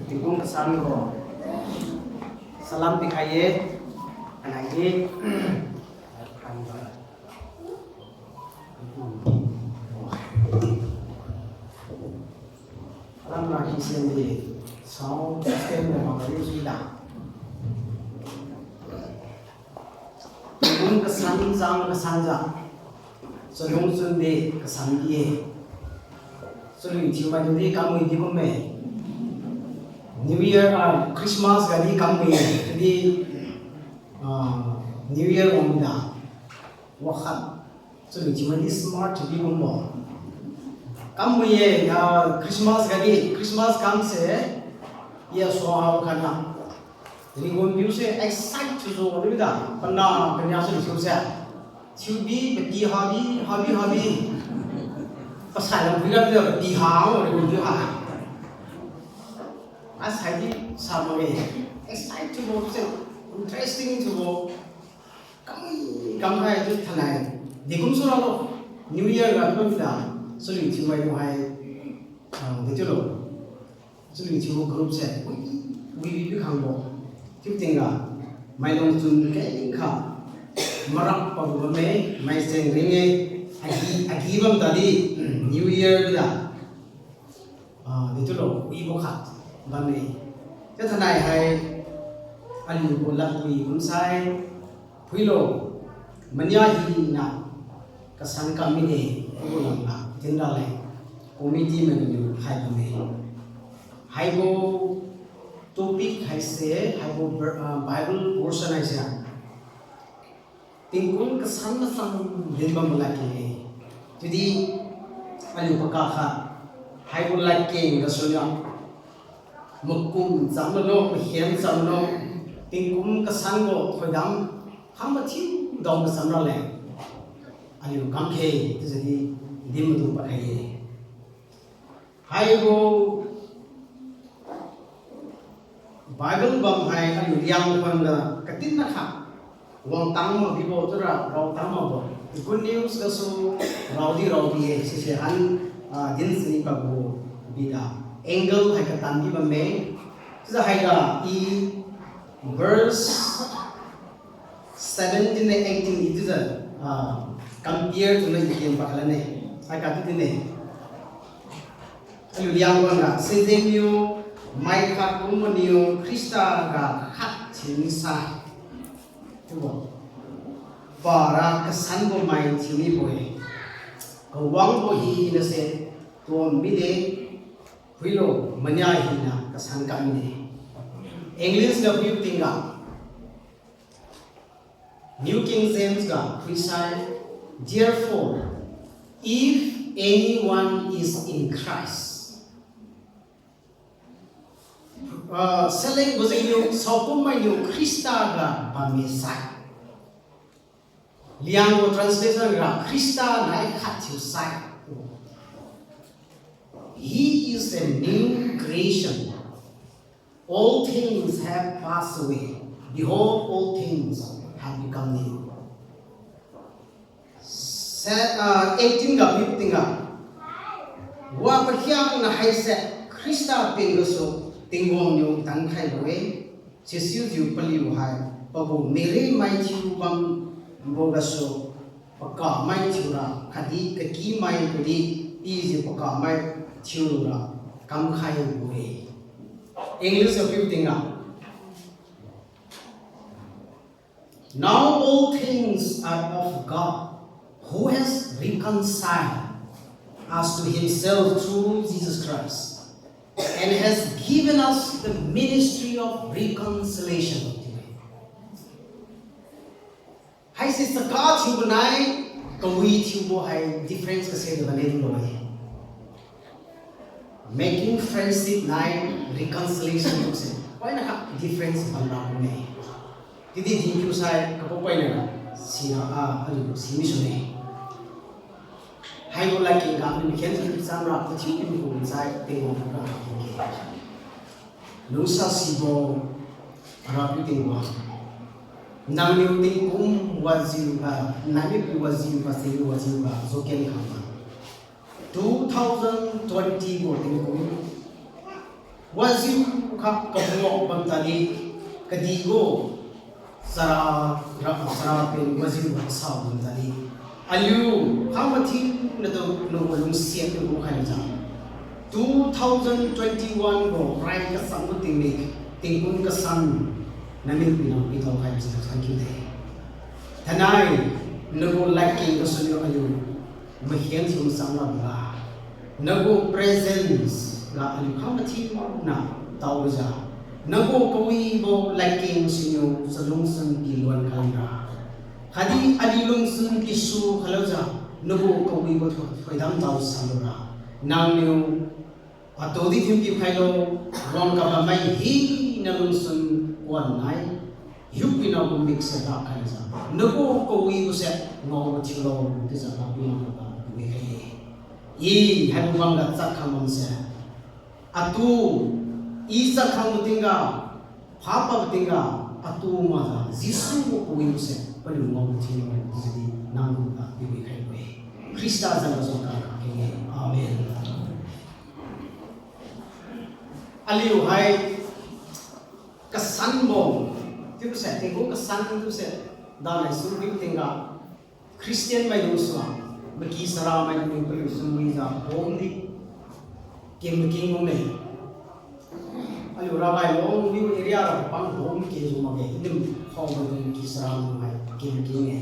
Tingkung kesan ko salam pikaye anagi salam lagi sendi sound system na mga sudah tingkung kesan sang kesanja selung sundi kesan dia selung jiwa jadi kamu di kome New Year Christmas gadi kami jadi New Year omda wakat so cuma di smart jadi umbo kami ye Christmas gadi Christmas kam se ya soal kana jadi gombiu se excite so lebih dah pernah kenya so disusah cubi beti habi pasal bilang dia beti hao gombiu ha as haji sama ge excited to go interesting to go kami itu tanai dikum suralo New Year ga pemda suri cuma itu hai betul lo suri cuma group se we kangbo titinga mai long tun ke ka marak pabu me mai seng ringe agi bam tadi New Year da betul lo we bokat bani thế thằng này hay anh của lập quỷ cũng sai phui lô mình nhớ gì nè cái sáng cầm mình đi cũng làm là trên đó này committee mình nhiều hai cái này hai bộ topic hai se hai bộ Bible portion hai se tingkung cái sáng nó sang đến bằng lại cái jadi anh của các hai bộ lại cái số lượng mukkum zamano hiam zamano tingkum kasango thodam hamathi dom samra le ani kam khe jadi dimdu pakai haigo Bible bam hai ani yang panda katin na kha wang tang ma bibo tura raw tang ma bo good news kaso raudi e se han din sini pa bo bida angle hai ka tan bi ba me za hai ga e verse 17 and 18 itu za compare to the game pa kala ne hai ka tu ne alu yang wa ga se ding yu mai kha kum mo niu krista ga khat chin sa tu bo para ka san bo mai chi ni boy ko wang bo hi na se to mi de Wilo menyahina kesan kami ni. English ga view tinggal. New King James ga precise. Therefore, if anyone is in Christ, seleng bozeng yung sopumay yung Krista ga pamisay. Liang ko translation ga Krista na ikhatyusay. He is a new creation. All things have passed away. Behold, all things have become new. 18 ga 15 ga. Wa pahyang na haise Krista pengoso tingwong yung tangkai boy. Jesu ju paliu hai. Pabu mere mai chu bam bogaso. Paka mai chura khadi kaki mai pudi izi paka mai chura kam khai boy. English of you thing now all things are of God, who has reconciled us to himself through Jesus Christ and has given us the ministry of reconciliation. Hai sister ka chu nai ko wi chu bo hai difference ka se da ne lo making friendship nine reconciliation se why na difference banda ne didi thank you sai ka po pai na sina alu si mission ne hai go like ga ni khen si sam ra pa chi ni ko sai te go ka ke lu sa si bo ra pi te go nang ni ting kum waziu ba nani pi waziu ba se waziu ba so ken khama 2020 voting ko wazim ka kabuo bantani kadigo sara pen wazim sa bantani aliu hamati na to no lung siam ko khaja 2021 go right ka samuting ni tingkun ka san namin pinang ito khaja thank you day thanai nago liking ko sunyo ayu mahiyan sum sama ba nago presence ga alu hamati na tawja nago kawi bo liking sinyo sa lungsan kilwan kalra hadi ali lungsan kisu khaloja nago kawi bo thoidam taw samura nangyo atodi thimpi khailo ron ka mai hi na lungsan wan nai yupina bo mix da khaja nago kawi bo se ngo chilo de sa ba bi na ba we khai i habu banga chakhamam se atu isa khamutinga phapa butinga atu ma jisu ko koin se palu mo thino jidi namu ka bi khai we krista jana so ka ke amen aliu hai kasan mo tu se te ko kasan tu se da mai su bi tinga christian mai lu so bagi sara mai ni palu sumi za hom ni kem king mo me ayo rabai long view area ra pang home ke zo ma ge dim how ba dum ki saram mai ke ne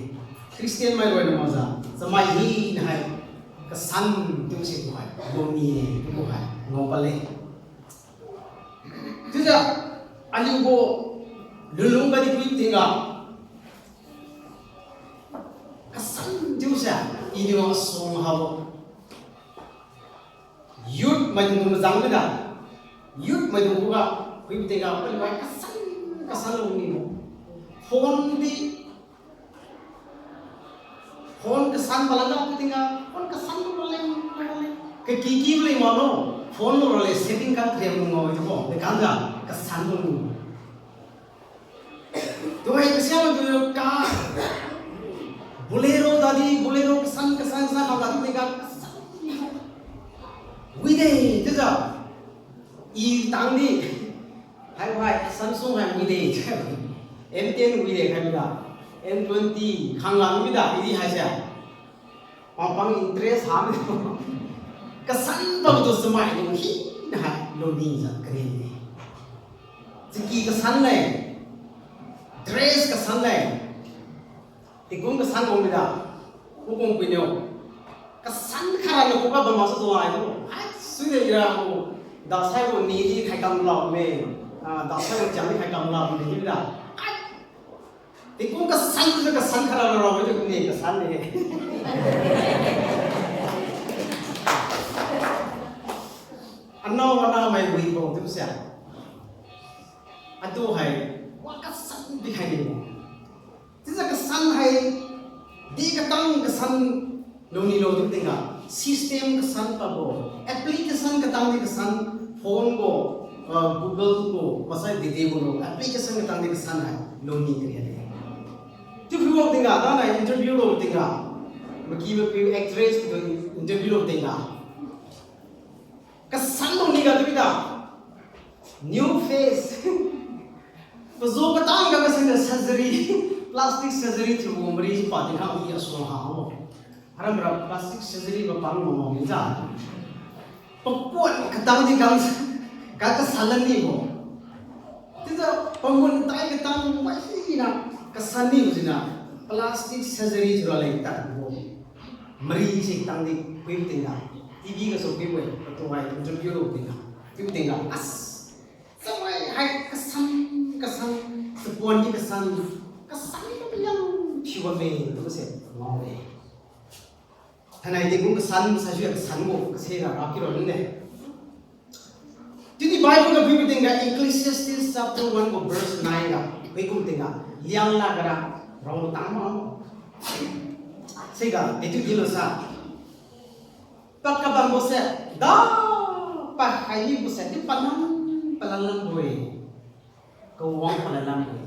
christian mai roi ma za samai hi na hai ka san tu se ko hai lo ni ne ko hai ngo pa le tu ja ayo go lulung ga di pi tinga ka san tu sa i di ma so ha bo yut mai dum zang da youth mai dum ga hui tega pal wai kasan lo ni mo phone kasan balaga tega phone kasan lo le ke ki le mo no phone lo le setting ka krem mo jo de kan ga kasan lo ni to ai ksia lo jo ka bolero kasan sa ka ga tega wi de tega i tang ni hai Samsung hai mi de M10 wi de khai da M20 khang lang mi da idi hai sia pang interest ha mi ka san ba do samai ni hi na lo ni za kre ni ki ka san lai dress ka san lai ti gung ka san ong mi da ko kong pi nyo ka san khara lo ko ba ma so do ai no ai su de ra ko da sai ko ni di khai kam lo me da sai ko jang ni khai kam lo me ni da ti ko ka san khara lo ro me ni ka san ni anno wana mai wi bo tu sia atu hai wa ka san bi khai ni ti sa ka san hai di ka tang ka san lo ni lo tu tinga system ka san pa bo application ka tang ka san phone ko google ko pasai de bo no application ka tang ka san hai lo ni kriya de tu phu bo tinga da na interview lo tinga maki ma pi actress ko interview lo tinga ka san lo ni ga tu da new face to zo ka tang ka san surgery plastic surgery through umri pa tinga i aso ha ho haram ra plastic surgery ba pang mo mi ja pokpon katang di kang ka salan ni mo tisa pangun tai katang mai na kasani usina plastic surgery jura lai ta mo mari si tang di pim tinga tv ka so pim we to hai interview ro tinga pim tinga as samai hai kasan sepon di kasan ko yang phiwa me to se mo me thanai de gung san sa ju san mo se ga ra ki ro ne ti bible ga bi tinga ecclesiastes chapter 1 go verse 9 ga we kum tinga liang la gara rong tang ma se ga etu di lo sa pak ka bang bo se da pa hai ni bo se ti palalang boy ko wang palalang boy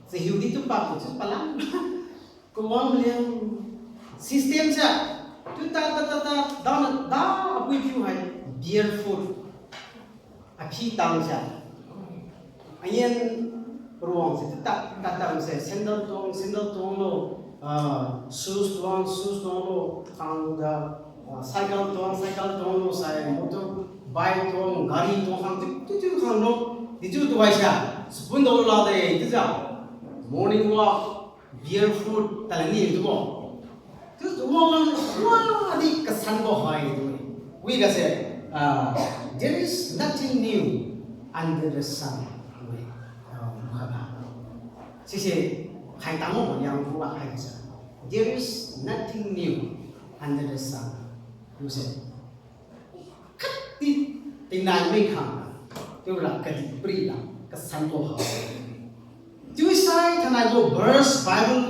se hiu di tu pa ko chu palang ko wang liang system sa tu ta da apui phiu hai dear food a phi tang sa ayen ruang se tak tang se sandal tong lo shoes tong lo tang da cycle tong lo sai motor bike tong gari tong hang tu hang lo di tu wai sha spoon do la de ti ja morning walk barefoot talani tu bo tu woman wa di ka san bo hai we ga say there is nothing new under the sun there is nothing new under the sun you say kat ti ting nan mai khang tu la ka di pri la ka san bo ha tu sai thanai go verse bible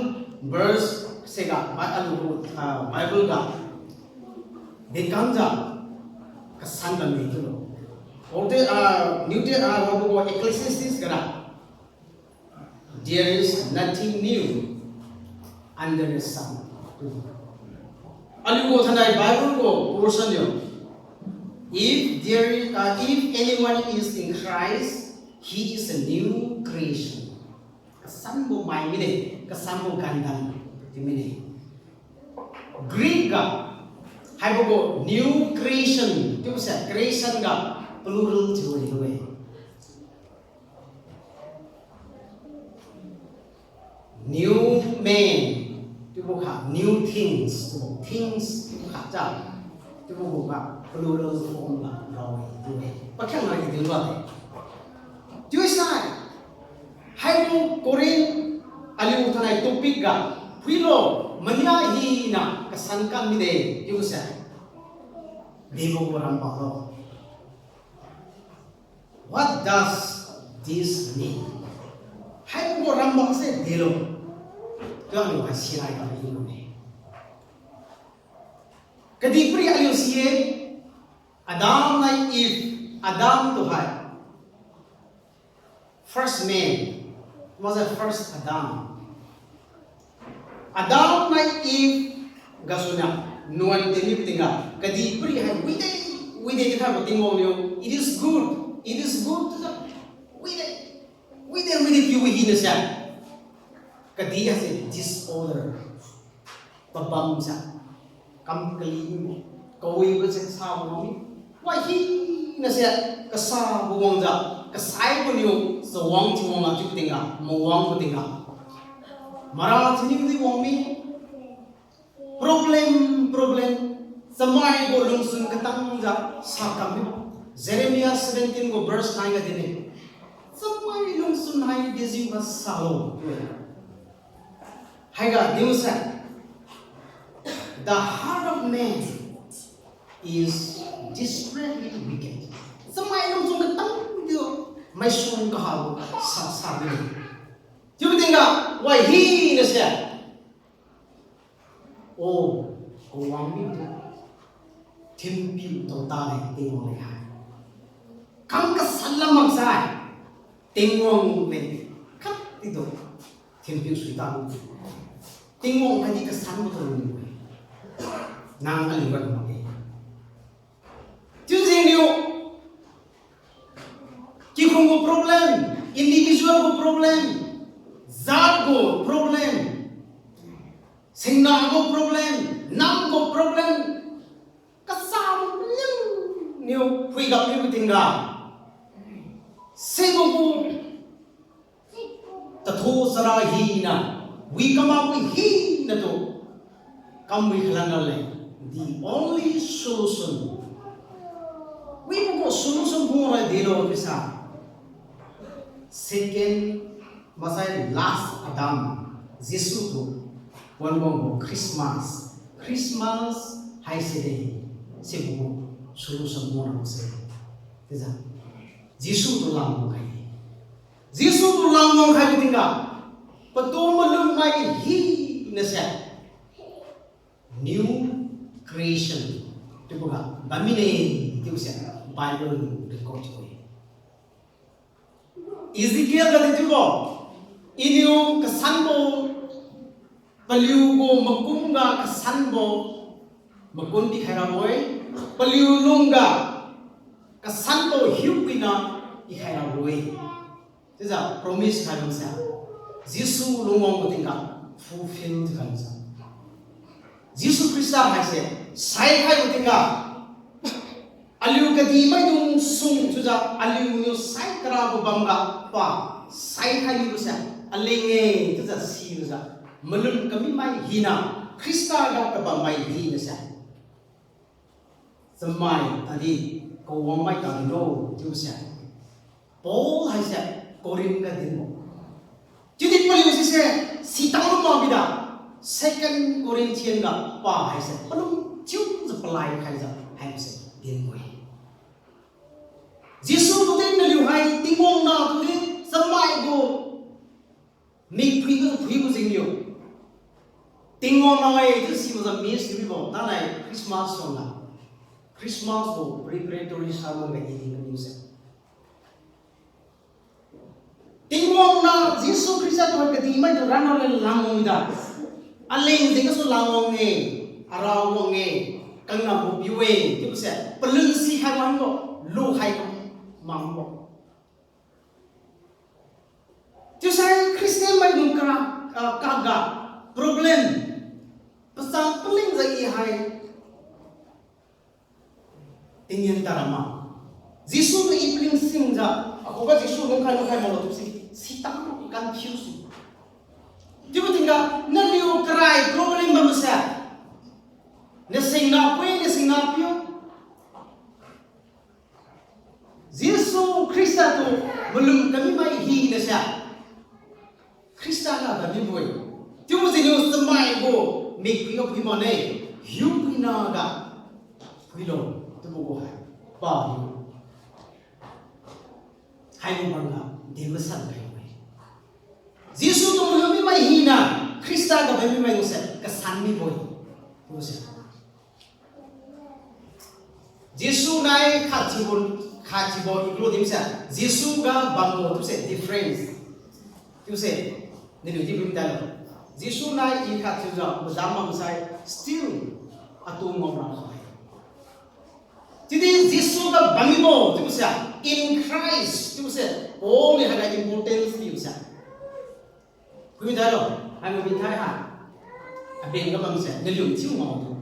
verse sega bible ga de kanja ka san ban ni tu or the new day go ecclesiastes gara there is nothing new under the sun aligo thanai bible go portion yo if anyone is in Christ he is a new creation ka san bo mai mine ka san bo gandam dimine Greek ga hai bo new creation tu sa creation ga plural theory hoye new man tu bo kha new things things kha cha tu bo ga plural form la roi tu pa khang na ki wa tu sai hai bo korin ali uthanai topic ga philo manya hi na ka san kan mi de tu sa de bo ram pa lo what does this mean hai bo ram ba se de lo Jangan lupa sirai kali ini. Kedipri ayo siye Adam like if Adam to hai first man was the first Adam. Adam like if gasuna nuan tini tinggal. Kedipri hai wide kita bertinggal yo. It is good to the wide piu hina siya. Kadiya se disorder pabam sa kam kali koi ba se sa mo mi wa hi na se ka sa bu wang ja ka sai bu niu so wang chi wang ju tinga mo wang bu tinga mara chini bu wang mi problem samai go lung sun ka tang ja sa kam mi Jeremiah 17 go verse 9 ga dine samai lung sun hai desi ba sa lo Haiga Dimusa, the heart of man is desperately wicked. Samai nung sung katang dio may sung kahalo sa sabi. Diyo tinga, why he na siya? Oh, kawang nito. Timpi to tali tingong lihay. Kang kasalamang say, tingong may kat ito. Timpi suitang tingong kadi kesan betul ni, nang alibat mati. Jadi dia, kikung go problem, individual go problem, zat go problem, singna go problem, nam go problem, kesam ni hui gap ni tinggal, sebo go, tatho sarahi na. We come up with he na to come with langal the only solution. We go solution mo ra dilo bisa. Second masay last Adam Jesus to one mo Christmas hay sede sibu solution mo na se. Bisa. Jesus to lang mo kay. Jesus to lang mo kay tinga. Patung malum mai hi na siya new creation tu buka bamine tu siya Bible record ko Ezekiel ka tu ko inyo kasanbo paliu ko makunga kasanbo makundi khara boy paliu lunga cái sẵn tổ hiếu quy nó ý khai nào rồi thế giờ promise khai bằng sao Jesus luôn ngon một tình cảm fulfill thì khai sao Jesus Christ hay sẽ sai khai một tình cảm aliu cái gì mấy dung sung cho ra aliu nhiều sai cái nào của băng gà và sai khai như sao aliu nghe thế giờ xí ra melun kami mai hina Krista ga ka ba mai hina sa samai tadi ko wang mai ka no tu sa Paul hai sa korin ka din mo judi pali si se sitang mo bida second Corinthian ga pa hai sa palum chu za palai khai za hai sa din mo Jesus tu tin na liu hai tingong na tu ni samai go mi phi go jing yo tingong na ai tu si mo za mi si bo ta nai Christmas song na Christmas bo preparatory sermon ga ni ni se tingong na Jesus Christ tu ka di mai tu ran na lang mo da aleng ding so lang mo nge araw mo nge kang na bo biwe tu se pelung si hai wan bo lu hai ko mang bo tu sai Christian mai dum ka ga problem pasang peling zai hai tingin tarama Jesus na ipling sing za ako ba Jesus nung kai mo tu si tang confuse di ba tinga na liu cry problem ba masa na sing na pio Jesus Krista tu belum kami mai hi na siya Krista na kami boy di ba tinga semai bo make pick up him on you pinaga pilo tu bo hai ba hai mo banga devasan kai Jesus tu belum mai hina Krista ka belum mai ngose ka sanmi boy ngose Jesus nai khachi bon iklo dimsa Jesus ga bango tu se difference tu se ne du di ta lo Jesus nai I khachi ja madam sai still atu ngom ra khai jadi Jesus ga bango tu se in Christ tu se all the importance tu se quý thấy rồi hai người bình thái hả bên các bạn sẽ nên liệu chiếu ngầu thôi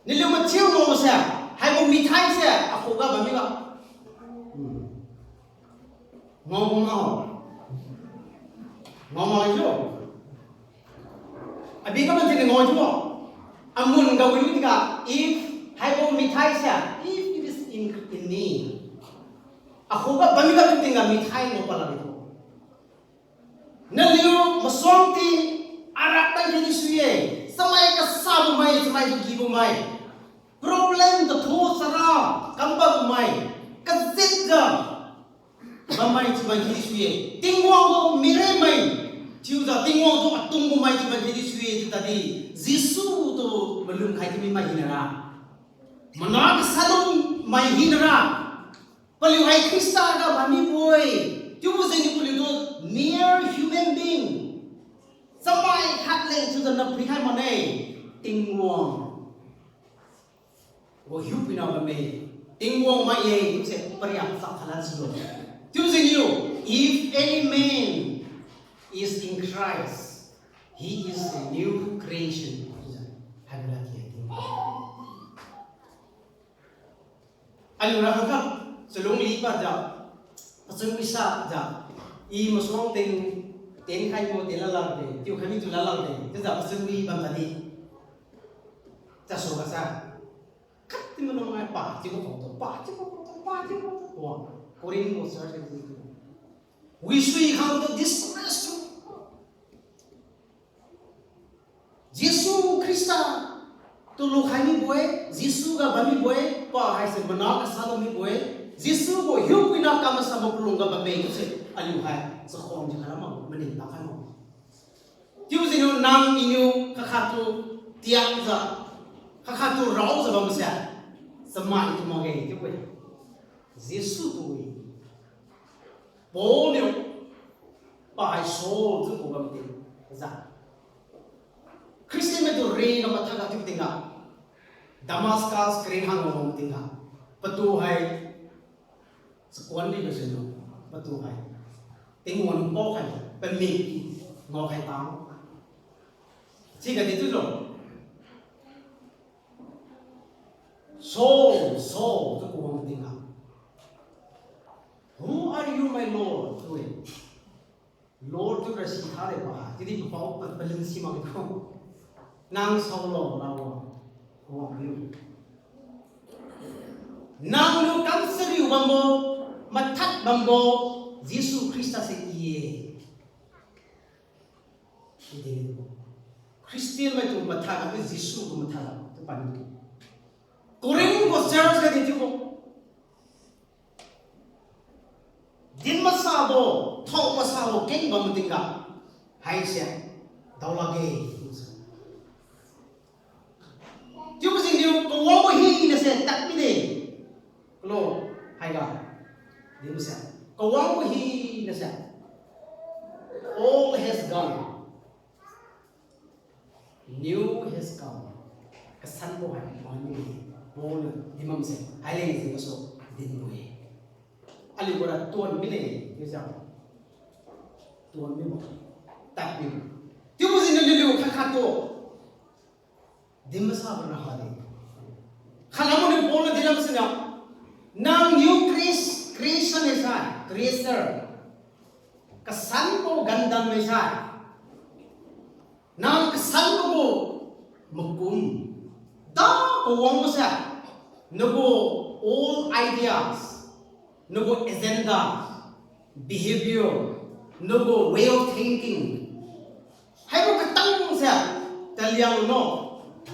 nên liệu mà chiếu ngầu sẽ hai người bình thái sẽ phụ các bạn biết không ngầu chứ bên các bạn thì ngồi chứ muốn gấu cái cả if hai người bình thái sẽ if it is in me phụ các bạn biết các bạn bình thái ngầu là Naliu masong ti arak tan jadi suye samai ka sabu mai samai ki bu mai problem the tho sara kamba bu mai ka zit ga bamai samai ki suye tingwang go mire mai chiu za tingwang go atung bu mai samai ki suye tadi jisu to belum khai ti mai hinara manak salung mai hinara paliu hai Krista ga bani boy chiu bu zeng paliu to near human being sampai hat leng chu na pri hai mane tingwong wo hiu pina ba me tingwong ma ye se pariak sa thalan su chu zeng you if any man is in Christ he is a new creation habla ti alura ka selong li pa ja pasung isa ja I masong ten khai mo ten la de tiu khai mi tu la de te da sui bam tadi ta so ka sa kat ti mo no ngai pa ti ko to wa korin mo sa ke ti we sui how to distress tu Jesus Krista tu lo khai mi boy Jesus ga ba mi boy pa hai se bana ka sa mi boy Jesus go hiu pina ka ma sa mo pulong ga ba me se aliu hai sa khom ji khala ma manin ta kan mo tiu zinu nam inu ka khatu tiang za ka khatu rau za ba ma sa samai tu mo ge tiu ko Jesus tu wi bo ne pa ai so zu ko ga mi za Christian me to re na ma tha ga tiu tinga Damascus kren hang mo tinga ประตูให้สกวนนี่ก็สนุกประตูให้ติงหัวนุ่มโป๊กให้เป็นมีงอให้ตามที่กันที่ทุกคนโซ่ทุกคนติงอ่ะ Who are you my Lord ด้วย Lord ทุกราศีท่าเลยป่ะที่ที่เขาเป็นลิงสิมาเขานางสาวเราหัววิวนางลูกกันสิริวบัมโบมาทัดบัมโบยิสุคริสต์เสียนี่คริสเตียนไม่ถูกมาทัดแต่ยิสุก็มาทัดทุกปันนี้โคเรนก็เซอร์สกันที่เขาดินมาซาโบท้องมาซาโบเก่งบัมติงกับไฮเซียดาวลาเกย์ที่ว่าสิ่งเดียวก็ว่าไม่ฮีนะเสียตัดไม่ได้ก็โลไฮกันดินมาเสียก็ว่าไม่ฮีนะเสีย all has gone new has come ก็สันโบให้มันนี่โบเลยดิมันเสียไฮเลนสิก็โซ่ดินด้วยอันนี้ว่าตัวไม่เลยที่จะตัวไม่หมดตัดไม่หมดที่ว่าสิ่งเดียวข้าตัวดิมสาบนะฮะดิข้าเราไม่บอกเลยดิมสนะนาง new creation ไม่ใช่ creator ก็สันโบกันดันไม่ใช่นางก็สันโบมุกุมดาก็วงไม่ใช่นโบ all ideas no agenda, behavior, no way of thinking. Hai ko katang sa talyang no.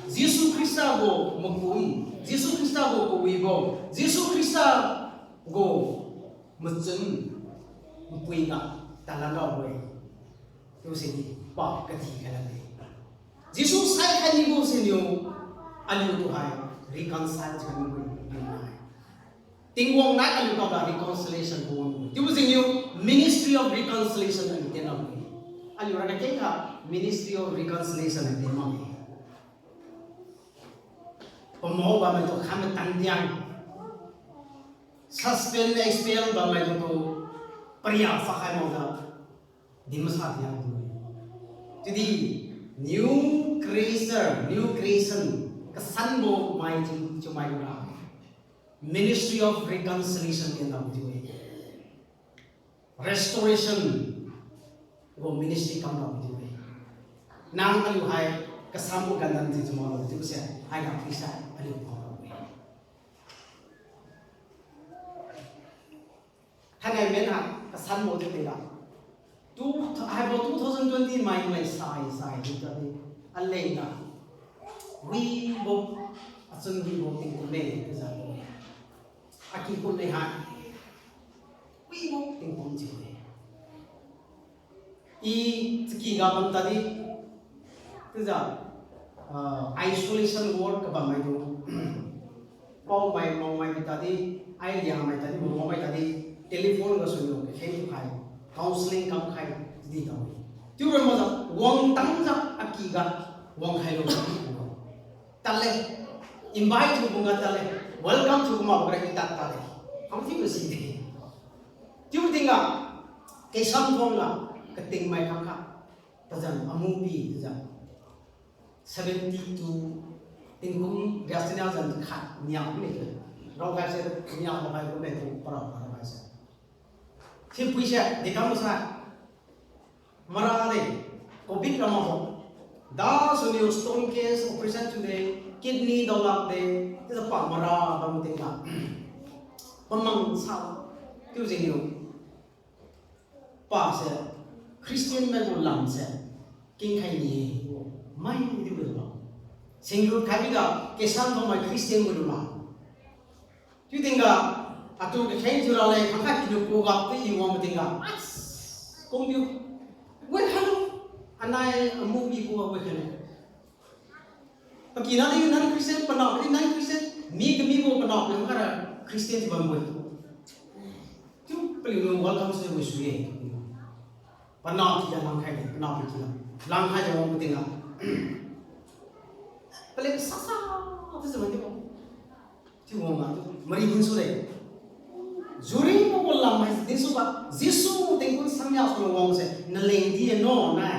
Jesus Christ go magpum. Jesus Christ go kuwibo. Jesus Christ go mutsun mpuinga talanga boy. Yo sini pa kati kalate. Jesus sai kanibo sinyo aliyo to hai reconcile kanibo. Tingwong na kami ba reconciliation buong. Di ba sinyo ministry of reconciliation ang tinawag. Ano ra ka ministry of reconciliation ang tinawag. Pamaw ba man to kami tandiang. Suspend expel ba man to pariya sa kamo na di masabi ang tuloy. Jadi new creation kasan mo may chumay na. Ministry of reconciliation in the way. Restoration go ministry come up the way. Nang alu hai kasamo gandan di tomorrow di siya hai ga pisa alu ko way. Hanay men ha kasamo di tela. I about 2020 my sai di tabi alay na. We bo asun we bo tingko le sa Aki pun lihat, wih tingkong cewek. Segi gaban tadi, tu isolation ward kebangai tu. Mau mai tadi, ayah yang mai tadi, mau mai tadi, telefon ke suyo, ke kai, counseling kam kai, di tahu. Tiada macam, wang tangga aki gat, wang kai lo. Tale, invite tu bunga tale. Welcome to Kuma Berita Tadi. Kamu tidak sih. Tiada tinggal. Kesam thongla, keting mai kakak. Tajan amubi tajan. 72 tingkung biasanya jan kat niang ni. Rau kasi niang makai ko betul para kasi. Tim puisa di kamu sa marade COVID ramah. Da sunil stone case operation today. Kidney dolak de, itu pak marah bang tinggal, pemang sah, itu jenuh, pas Christian megulang se, king kai ni, main itu berulang, single kami ga kesan tu mai Christian berulang, itu tinggal, atau kesain suralai kakak hidup kau tu iwang tinggal, kompiu, gue kan, anai movie gua gue kan. Pagi nanti Kristen penak, nanti Kristen mi bo penak, yang kara Kristen tiba muat. Tu pelihara welcome saya bersuai. Penak tidak langkai, penak tidak. Langkai jangan bertinggal. Pelihara sasa, tu seperti apa? ที่หัวมามารีดินสุดเลยจูริงก็คนลำให้ดินสุดว่าจิสูติงคนสัญญาสุนวงเสนั่นเลงดีโน่น่ะ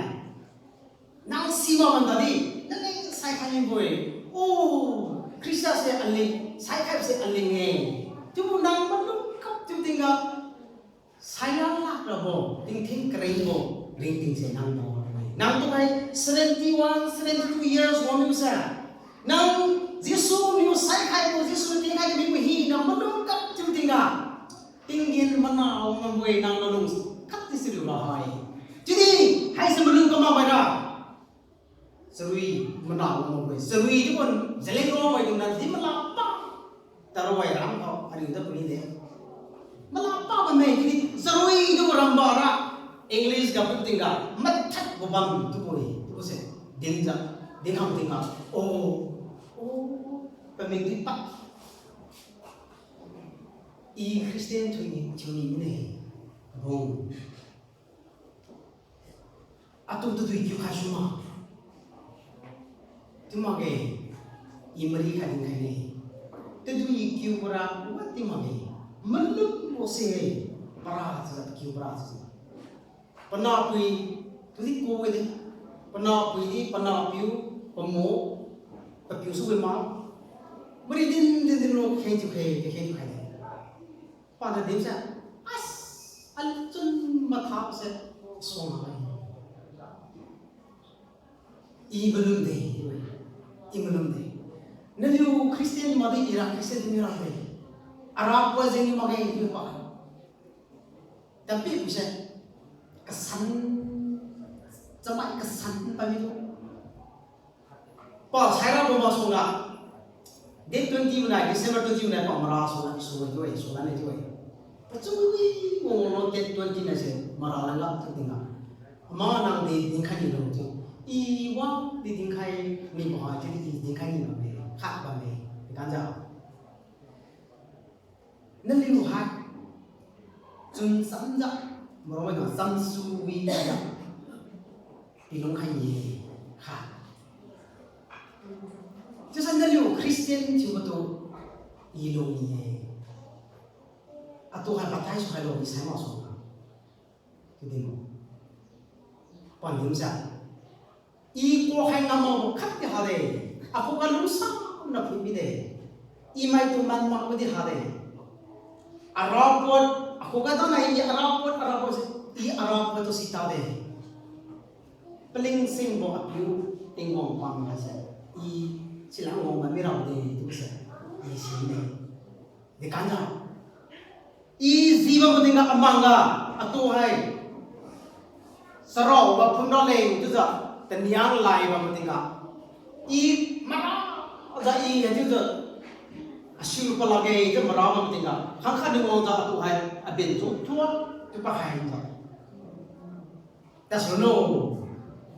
นั่งซีว่ามันตาดีนั่นเลงใส่ขันยิงบ่อยโอ้คริสต์เสอันเลงใส่ขันเสอันเลงเองที่มันนั่งมันลุกกับที่ติงก็ใส่ละลักระบบติงทิ้งกระดิ่งบ่เร่งติงเสนั่งบ่นั่งตัวไหน71 years วันนี้เสนั่งจิสูนิวใส่ขันบ่จิสูติงขันจะมีมือหีนั่งมันลุกกับที่ติงก็tingin mana orang boleh nang nolong kat di situ lah hai. Jadi hai sebelum kamu pada serui mana orang boleh serui itu pun jelek orang boleh nanti melapa taruh ram kau hari itu pun ini melapa mana jadi serui itu orang bara English gak tinggal matak bobam itu boleh itu sih dengar pemimpin pak 이 크리스티안 주님이네. 뭐 아tom도 기억하시마. 뜸하게 이 머리 가진 가네. 때도 이 기억보라 뭐 뜸하게 멀른 곳에 para서 기억보라. panapi tuh kowe deh. panapi pemo papiu suwe ma. Mari din lo khenju khay. pada dia saya alcun mata saya songai belum deh nelu Kristen mati Irak Kristen Irak deh Arab pun jadi makai itu pak tapi bisa kesan cuma kesan apa itu pak saya bawa songai Date 20 December 20 Pak marah solat itu. Pacui mau date 20 nasi marah lagi tu tinggal. Amma nang di tingkai ni loh tu. Iwa di tingkai ni bahaya jadi di tingkai ni loh. Hak balik, ganja. Nanti lu hak. Jun samja, mereka nak samsui aja. Di tingkai ni hak. 就是那里Kristen就不都一路呢，都还不太熟，还路才嘛熟呢，对不对？半年下，一个还那么看的哈嘞，不个路上那偏僻的，一买都蛮忙的哈嘞，阿拉伯，不个当然阿拉伯都是他的，不灵性不阿有听我讲那些，silang orang merah deh itu sih, di sini, di kantor, jiwa penting amangga, atau hai, serau, bapun doleng itu sah, dan yang lain penting mana, ada itu sah, asyik pelagi itu merah penting hangkat dengan orang atau hai, abin tua, itu pakai itu, that's no,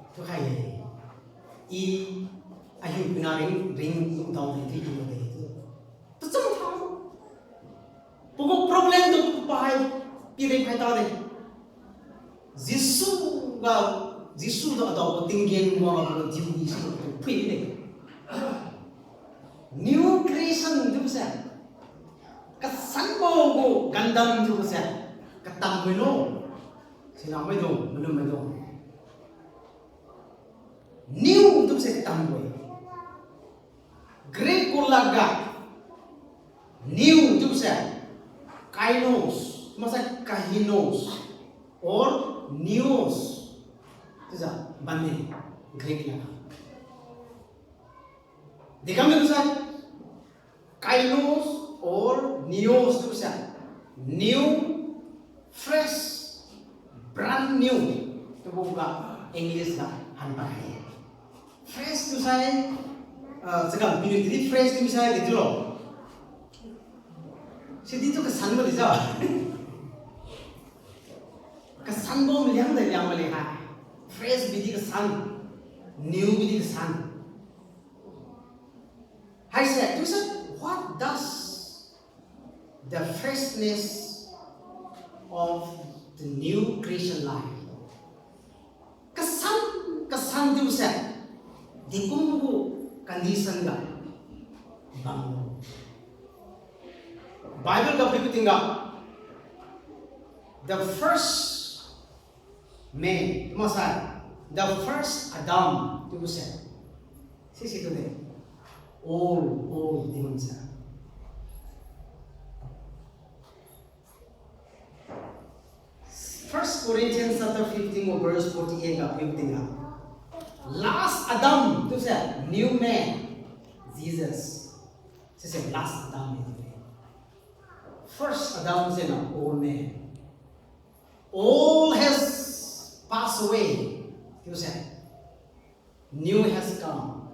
itu kai, ayo benaring ring tahu itu juga itu. Terus tahu. Pokok problem tu pakai pilih pakai tahu deh. Jisu tu ada tinggian orang jiwa Jisu tu pilih. New creation tu besar. Kesan bogo gandam tu besar. Ketam belum. Siapa itu belum. New tu besar ketam boy. Great kulaga new itu bisa kainos masa kahinos or news itu bisa banding Greek lah di kami bisa kainos or news itu bisa new fresh brand new itu bukan English lah hanpai fresh itu saya sekarang jadi fresh itu misalnya gitu loh. Jadi itu kesan boleh jawab. Kesan boleh melihat. Fresh jadi kesan, new jadi kesan. I said, what does the freshness of the new creation life? Kesan itu bisa dikunggu condition ga bangun Bible ka pipitinga the first man masa the first Adam tu se sisi tu de all demons First Corinthians chapter 15 verse 48 ka pipitinga last Adam tu se new man Jesus sisi last Adam First Adam is an old man. All has passed away. You said, new has come.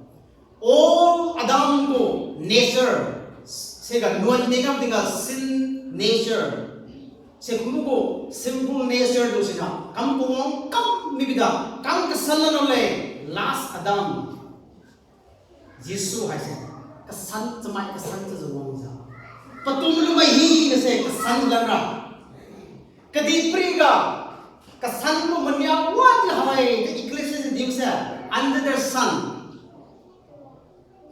All Adam ko nature. Sega nuan tingam tinggal sin nature. Sekumu ko simple nature do sina. Kam pungong kam mibida. Kam kesalan oleh last Adam. Yesus hai se. Kesan cemai kesan sezuang sa. Patung lumai hi na se kesan lana. Kadipri ka kesan mo manya wan hai the Ecclesiastes dius under the sun.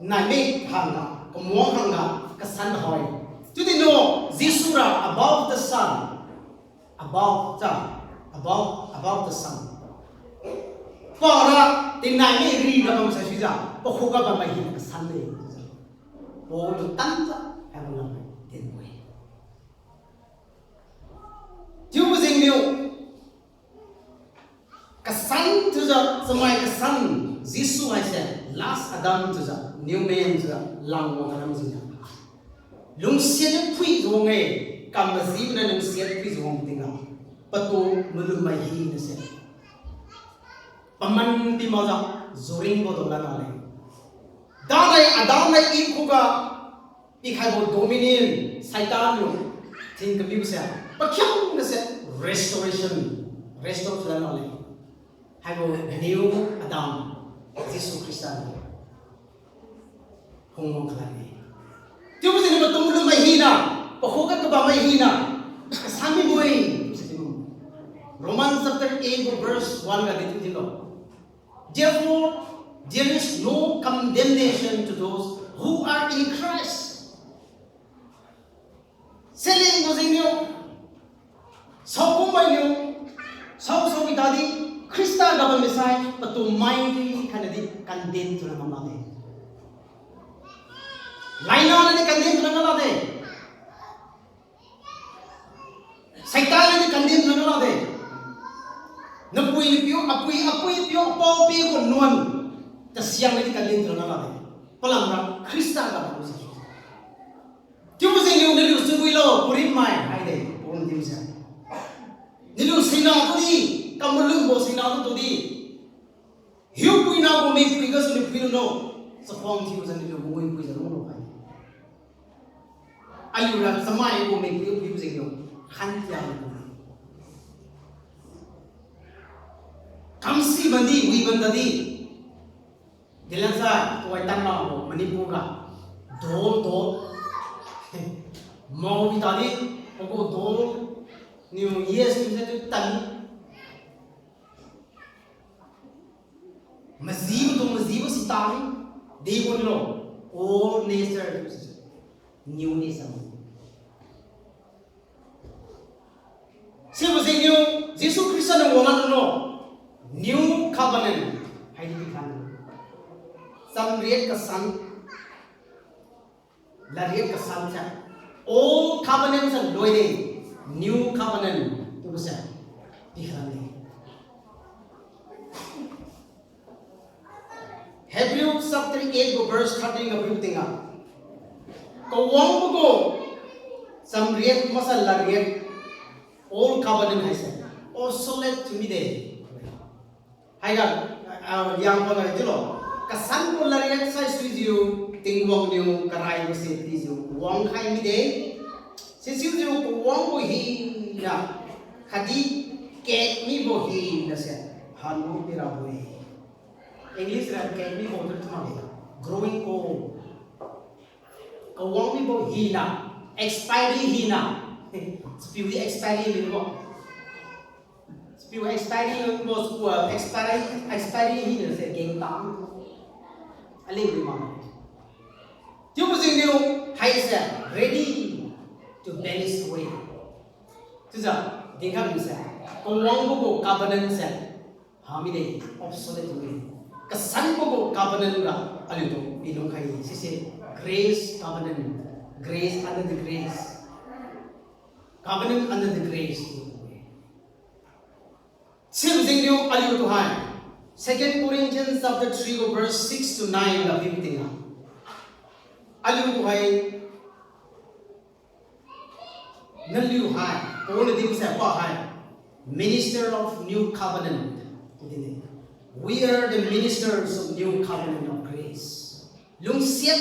Na me hanga kemuang hanga kesan hai. Jadi no Zisura above the sun. Above the sun. Para tinai me ri na bang sa sija. Pokhuka ba mai hi kesan le. Oh tu tanta have Dieu vous aime kesan tu je semai kesan Yesus aja last Adam tu je new man tu je lang wong Adam tu je lung sian pui wong kam masih na lung sian pui wong tinggal patu melum mai hi na se paman ti mau ja zoring bo do la le dai Adam lai i ku ga i khai bo dominion saitan yo tin ka bi se Pakyang na se restoration na le. Hai bo new Adam Jesus Christ hong kalani. Tiu mo sino tumulong may hina, pahukat ka ba may hina? Kasami mo Romans chapter 8 verse 1 ga dito. Therefore there is no condemnation to those who are in Christ. Selling mo sino Sau mai liu, sau kita di Krista gaban mesai, patu mai kanadi kandin tu nama mate. Laina ni kandin tu nama mate. Saitan ni kandin tu nama mate. Napui piu, apui piu, pau piu ko nuan. Tersiang ni kandin tu nama mate. Pelang ram Krista gaban mesai. Tiup sing liu sungui lo purin mai, hai deh, pun tiup sing. Nilu sina tu di, kamu bo sina tu di. Hiu pui na bo me pui ka suni pui no. Sepuang tiu san nilu bo pui san no kai. Ayu ra samai bo me pui sing no. Han tiang. Kamsi bandi wi bandadi. Dilan sa tuai tan na bo Manipur ka. Dol. Mau bi tadi, ko dol. New years itu tan mazib si tari they won't know all nature new nature siapa sih new Yesus Kristus yang wangan no new covenant hai di kan samriat kesan lariat kesan sa all covenants are doing New covenant tu besar dikhané. Hebrews chapter 8 verse 13 ka bitinga. Kawang bugo samriat masal lariat all covenant hai se. Also let to me de. Hai ga yang pa ga dilo. Kasan ko lariat sa studio tingwang niyo karay mo se please wang khai mi de. Sisiu tu wang bohi na kadi ket mi bohi na siya hanu pira bohi English ra ket mi bohi tu mali growing old kawang mi bohi na expiry hina spiwi expiry mo spiwi expiry mo sua expiry hina siya geng tam aling lima Tiup sing niu hai siya ready to vanished away. Chứ giờ tiếng khác mình sẽ công wang bộ covenant sẽ hami đây obsolete away. Cái sẵn bộ covenant là anh hiểu bị nông khai sẽ grace covenant, grace under the grace, covenant under the grace. Xem danh điều anh hiểu hai. 2 Corinthians chapter 3 verse 6 to 9 là phim tiếng anh hiểu hai. Nên lưu hai, ôn là tiếng sẽ qua hai. Minister of New Covenant. We are the ministers of New Covenant of Grace. Lung siết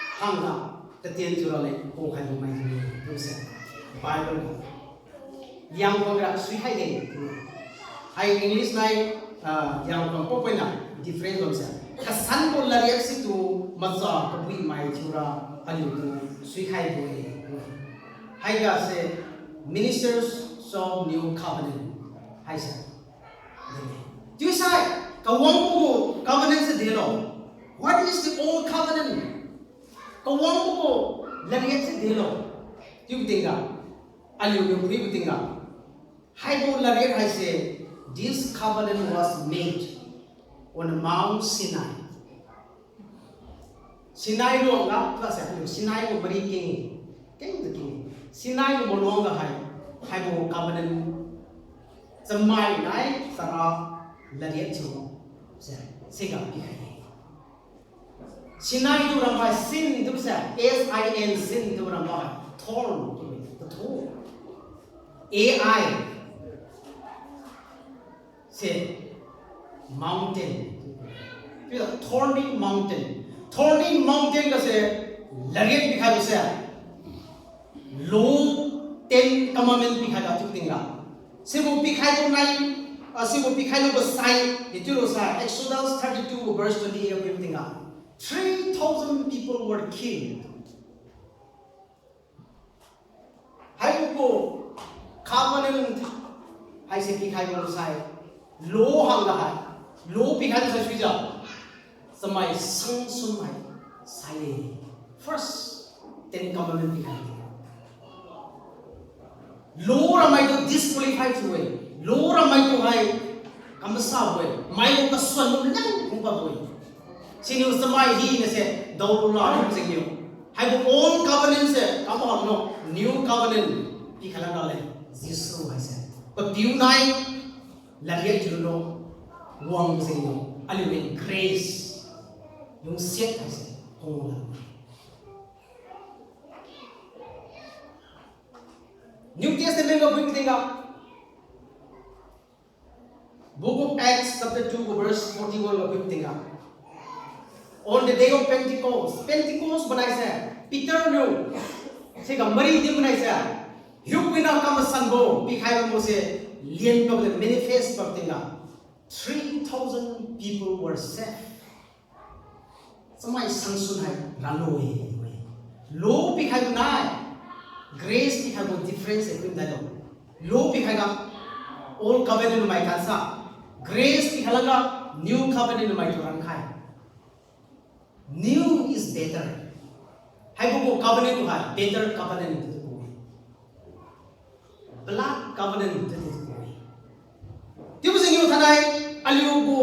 hàng nào tất nhiên chúng ta lại cô khai một mai thì lung siết Bible yang con đã suy hay đấy hay English này yang con có quen nào different lung siết cái sẵn của là riêng sĩ tu mà giờ có bị mai chúng ta anh tu suy hay rồi hay là sẽ ministers of New Covenant hay sao chứ sai cái wang của covenant sẽ thế nào what is the old covenant cái wang của là riêng sẽ thế nào chứ biết không anh yêu quý biết không hay bộ là riêng hay sẽ this covenant was made on Mount Sinai Sinai luôn đó là sẽ không Sinai của bari king Sinai của một luôn là hay bộ covenant Semai này sarap lariat chung sẽ gặp cái này. Sinai tu ramai sin tu sa sin sin tu ramai thorn tu thorn ai sẽ mountain bây giờ thorny mountain cái sẽ lariat bị khai sẽ law ten commandment bị khai được tiếng nào Sibu pikai ko nai, sibu pikai no besai, itu losa. Exodus 32 verse 28 of everything up. 3,000 people were killed. Hai ko covenant, hai se pikai ko besai. Law hang dah, law pikai no sa suja. Samai sang sunai, sai. First, 10 commandment pikai. Law ramai tu disqualified huए, law ramai tu hai kamsa huए, mai ko kaswan lang kung pa huए. Sino samai hi na se daula ni singyo. Hai ko old covenant se kamu ham no new covenant pi khalang dale Jesus hai se. Ko tiu nai lariat julo wang singyo. Ali with grace yung set hai se hong New Testament of bring Book of Acts chapter 2 verse 41 of bring On the day of Pentecost banai sa Peter no se gamari di banai sa Hyuk pina kam sanbo pikhai mo se lien ko the manifest of 3,000 people were saved. Samai sangsun hai ranoi lo pikhai nai Grace भी खागो difference है कुछ दालो law भी खागा old covenant में कैसा grace भी खालगा new covenant में तो रंग खाए new is better है वो covenant तो है better covenant तो है blood covenant तो है त्यो बस new था ना है वो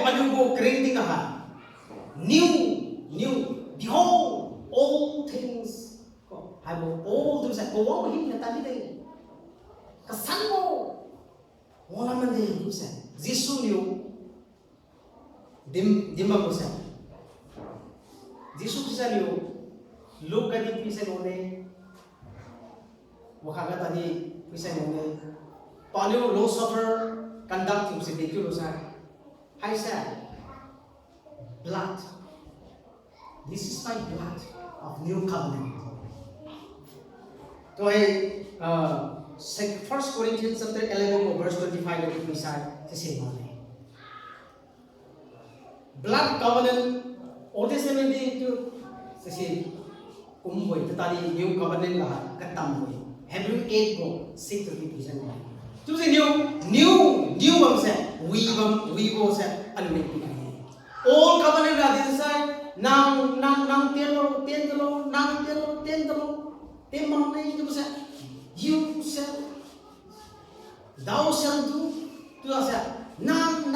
अलियो को creating का है new behold all things hai bộ ô tôi sẽ cố mà hít người ta đi đây cái sẵn bộ ô làm anh đi tôi sẽ Giêsu nhiều dim mà tôi sẽ Giêsu sẽ nhiều lúc cái đi phi sẽ ngồi đây wakha cái ta đi phi sẽ ngồi đây bao nhiêu law suffer conduct tôi sẽ đi kêu sai hay sẽ blood this is my blood of new covenant. So, 1 Corinthians chapter 11 verse 25 of the Messiah to say blood covenant Old Testament to say boy tadi new covenant lah katam boy Hebrew 8 go 6 to 3%. To say new bang say we go say alumni old covenant lah this side Nang tielo, nang tielo, temang na itu bisa. You shall, thou shall do. Tu asa, nang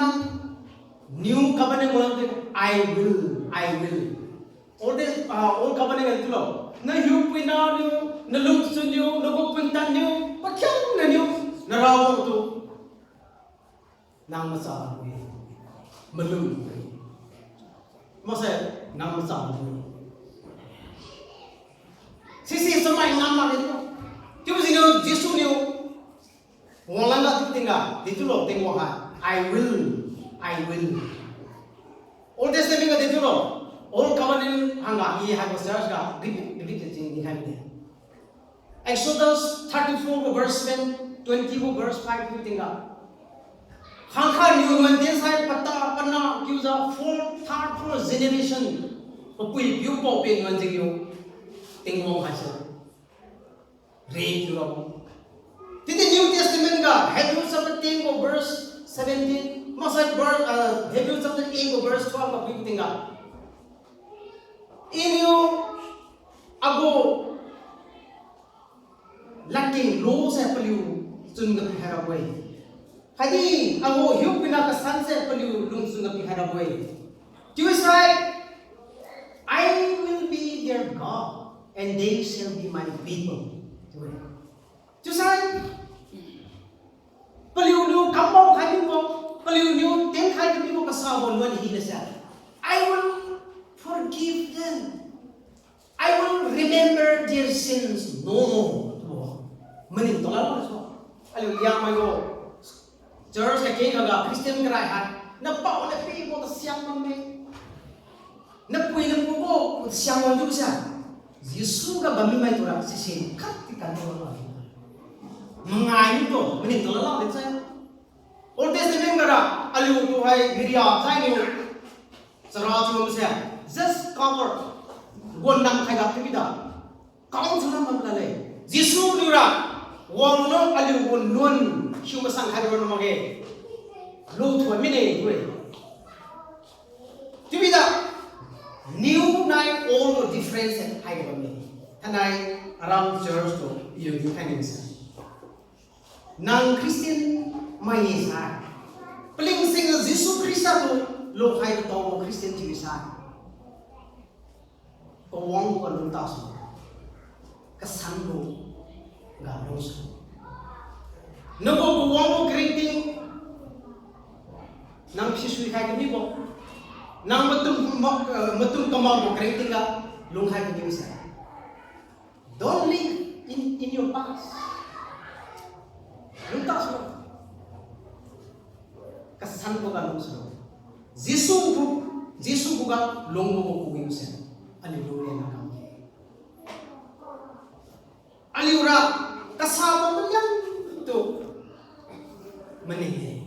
new covenant bolam I will. Old covenant itu loh. Na you pina new, na look to new, na go punta new, pakyang na new, na rawang tu. Nang masalah ni, melum. Masa nang masalah ni. Sisi semai nama itu. Cuma sini Yesus ni, orang nak tinggal, itu loh tengok I will. Old Testament itu loh. Old covenant hanga ini hanga sejarah ka repeat ni kan ni. Exodus 34 verse 20 verse 5 itu tinggal. Hangka new maintain saya pata pernah kiuza third fourth generation pupui piu pau pe ngan jengyo tengok hasil read you Titi New Testament ka Hebrews chapter 10 verse 17 masa Hebrews chapter 8 verse 12 ka piu tinggal inyo ago laki lo sa paliu chun ga phara boy Hadi ago hiu pina ka sunset paliu lung sung ga phara boy Jesus right I will be their God and they shall be my people Jesus right paliu lu kamau khai mo paliu lu ten khai ka mo ka sa bon wan hi na sa I will forgive them. I will remember their sins no more. Mening tolak so. Alu yang mai go. Church ka king ka Christian ka rai na pau na pi mo ta siang mang me. Na pui na po siang mang ju sa. Yesu ka bami mai tora si sin khat ti kan mo la. Mangai to mening tolak la de sa. Old Testament ka alu to hai Wiriangbou sai ni. Sarah chu mo sa. Just cover one nam khai gap ti da kaung salam mam la le Jesu lura wong no ali won non hiu sang khai ron mage lo thoi mi ne we ti da new night all the difference and khai ron me thanai around church to you kan sa nang Christian mai sa pling sing Jesu Christa to lo khai to Christian ti sa Kawang ko anong taso, kasando ganos. Nago kawang ko greeting, nang sisui hai kami bo, nang matum kamau ko greeting ka, lunghai kami bisa. Don't live in your past. Yung taso, kasando ganos. Jesu buka longgo ko kuwi bisa. Hallelujah na kami. Aliura kasama mo yan ito manihe.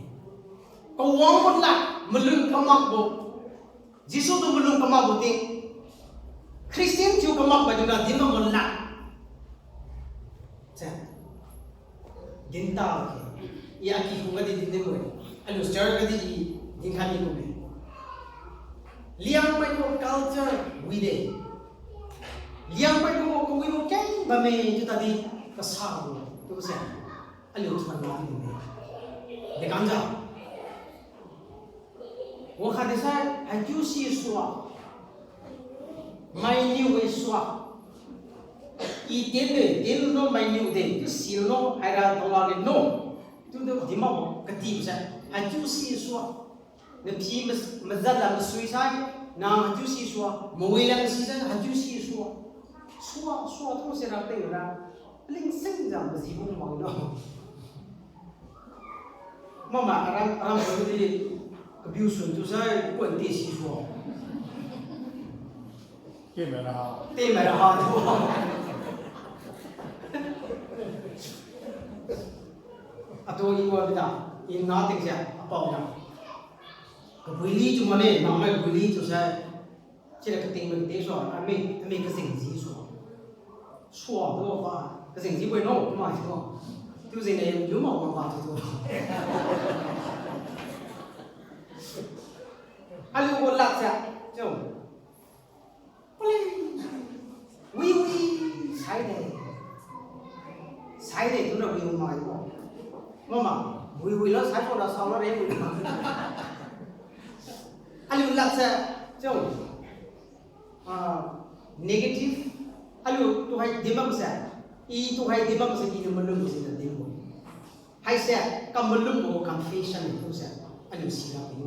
Kawang mo lang malung kamagbo. Jisu to malung kamagbo ting. Christian tiyo kamagbo juga di mo lang. Sa ginta ke. Iaki ko ngadi din mo. Ano star ngadi din kami ko. Liang pai ko culture wide. Liang pai ko wino keng ba me ju tadi kasau tu se. Aliu tuan ma ni. De kanja. Wo kha de sai ai ju si suwa. Mai ni we suwa. I den no mai ni de si no ai ra to la no. Tu de di ma mo ka ti sa. Ai ju si suwa. Nabi mazala suicide na haju si suwa mawila season haju si suwa tu se rakte na ling sing jam bazibung mangno mama aram bodi abuse tu sai ko ti si suwa te mera ha tu ato iwa bida in nothing sia apa bida Kebuli cuma ni, nama kebuli tu saya cakap keting begitu so, kami kesingsi so, tu apa, kesingsi boleh no, cuma itu, tu sini yang mau mampu tu. Alu bolak saya, jom, sai này chúng ta bị nói mà vui nó sai còn là sau nó đấy vui anh là sẽ châu negative anh tu hay đi bằng sẽ tu hay đi bằng sẽ đi mà lưng sẽ đi một hay sẽ cầm lưng của confession itu sẽ anh sila itu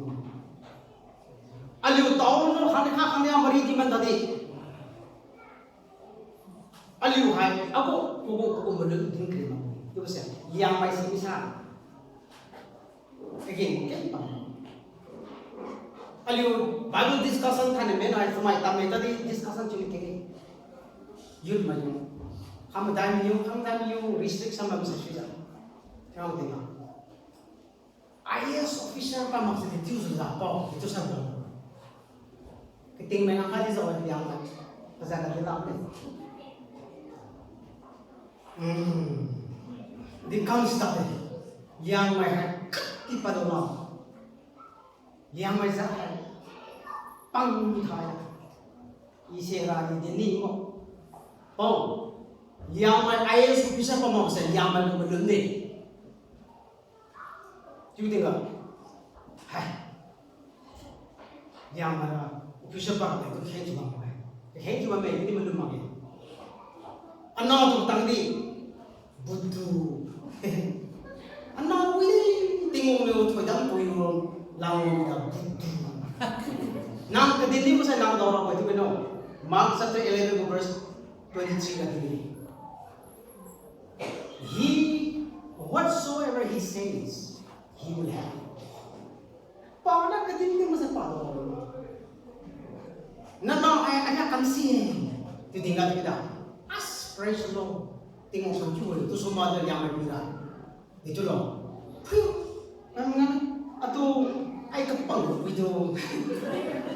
anh tahu nó khang yang mari di mana tadi anh hay aku melung din kerja itu sẽ yang mai sih bisa again kan anh Bible discussion था ने मैं आज समय तब मैं तभी discussion चुन के यूल में हम दामियो restriction में bisa sudah क्या होता है IAS officer का मकसद है जो सुझाव पाओ itu sahaja keting menang kali zaman yang lain pasal kita apa di konstat yang mai di padona yang mai sah pang thai isera di ni mo oh yang mai IAS officer pa mकसद yang mai belum ni Chúng ta hay nhà mà official bằng này tôi khen cho bằng này khen cho bằng này thì mình được bằng này anh nói tụi tăng đi butuh anh nói quý tiếng ngôn ngữ thôi đâm quý ngôn lao ngôn đâm nam cái दिनนี้ก็ใช้นามดอร์ไปที่เป็นโน่ Mark chapter 11 verse 23 กันที่ He whatsoever he says he will have. Pada ketika dia masa pada orang, nama ayah kamsi, tu tinggal kita aspirational, tinggal sanjung itu semua ada yang berbeda. Itu loh, memang atau ayah kepala itu,